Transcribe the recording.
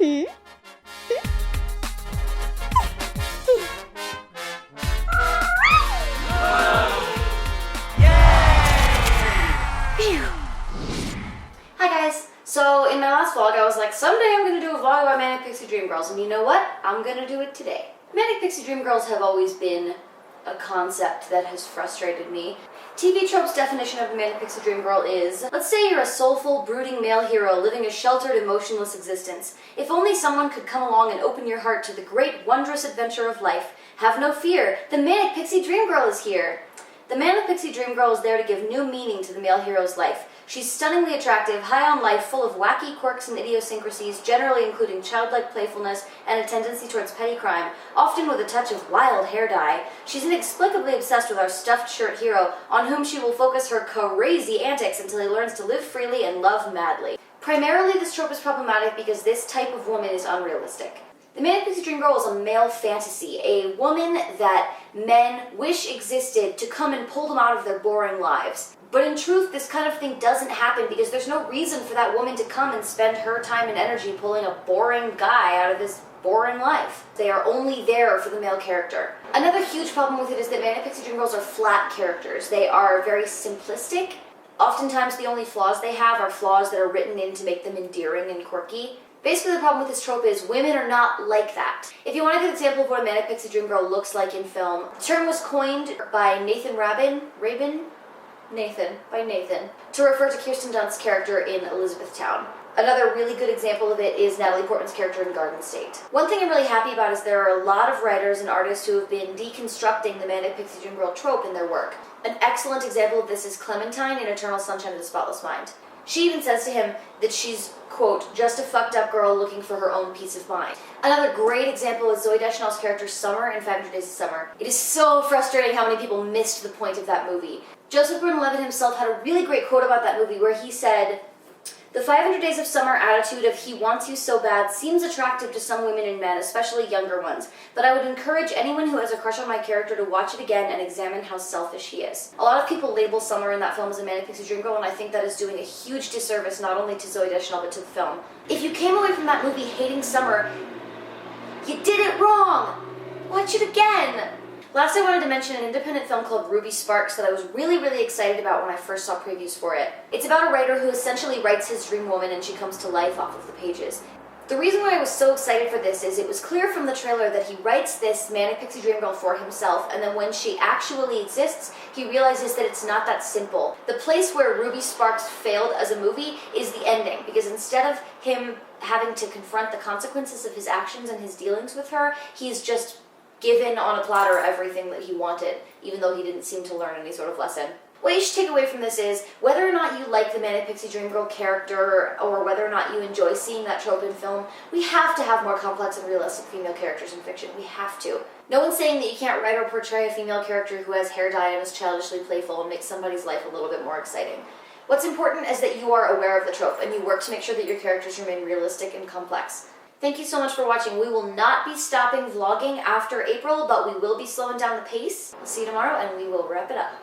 Hi guys! So in my last vlog I was like, someday I'm going to do a vlog about Manic Pixie Dream Girls, and you know what? I'm going to do it today. Manic Pixie Dream Girls have always been a concept that has frustrated me. TV Trope's definition of a Manic Pixie Dream Girl is, let's say you're a soulful, brooding male hero living a sheltered, emotionless existence. If only someone could come along and open your heart to the great, wondrous adventure of life. Have no fear, the Manic Pixie Dream Girl is here. The Manic Pixie Dream Girl is there to give new meaning to the male hero's life. She's stunningly attractive, high on life, full of wacky quirks and idiosyncrasies, generally including childlike playfulness and a tendency towards petty crime, often with a touch of wild hair dye. She's inexplicably obsessed with our stuffed shirt hero, on whom she will focus her crazy antics until he learns to live freely and love madly. Primarily, this trope is problematic because this type of woman is unrealistic. The Manic Pixie Dream Girl is a male fantasy, a woman that men wish existed to come and pull them out of their boring lives. But in truth, this kind of thing doesn't happen because there's no reason for that woman to come and spend her time and energy pulling a boring guy out of his boring life. They are only there for the male character. Another huge problem with it is that Manic Pixie Dream Girls are flat characters. They are very simplistic. Oftentimes the only flaws they have are flaws that are written in to make them endearing and quirky. Basically, the problem with this trope is women are not like that. If you want a good example of what a Manic Pixie Dream Girl looks like in film, the term was coined by Nathan, to refer to Kirsten Dunst's character in Elizabethtown. Another really good example of it is Natalie Portman's character in Garden State. One thing I'm really happy about is there are a lot of writers and artists who have been deconstructing the Manic Pixie Dream Girl trope in their work. An excellent example of this is Clementine in Eternal Sunshine of the Spotless Mind. She even says to him that she's, quote, just a fucked up girl looking for her own peace of mind. Another great example is Zooey Deschanel's character Summer in 500 Days of Summer. It is so frustrating how many people missed the point of that movie. Joseph Gordon-Levitt himself had a really great quote about that movie where he said, "The 500 Days of Summer attitude of he wants you so bad seems attractive to some women and men, especially younger ones, but I would encourage anyone who has a crush on my character to watch it again and examine how selfish he is." A lot of people label Summer in that film as a Manic Pixie Dream Girl, and I think that is doing a huge disservice not only to Zooey Deschanel but to the film. If you came away from that movie hating Summer, you did it wrong! Watch it again! Last, I wanted to mention an independent film called Ruby Sparks that I was really excited about when I first saw previews for it. It's about a writer who essentially writes his dream woman and she comes to life off of the pages. The reason why I was so excited for this is it was clear from the trailer that he writes this Manic Pixie Dream Girl for himself, and then when she actually exists, he realizes that it's not that simple. The place where Ruby Sparks failed as a movie is the ending, because instead of him having to confront the consequences of his actions and his dealings with her, he's just given on a platter everything that he wanted, even though he didn't seem to learn any sort of lesson. What you should take away from this is, whether or not you like the Manic Pixie Dream Girl character, or whether or not you enjoy seeing that trope in film, we have to have more complex and realistic female characters in fiction. We have to. No one's saying that you can't write or portray a female character who has hair dye and is childishly playful and makes somebody's life a little bit more exciting. What's important is that you are aware of the trope, and you work to make sure that your characters remain realistic and complex. Thank you so much for watching. We will not be stopping vlogging after April, but we will be slowing down the pace. I'll see you tomorrow, and we will wrap it up.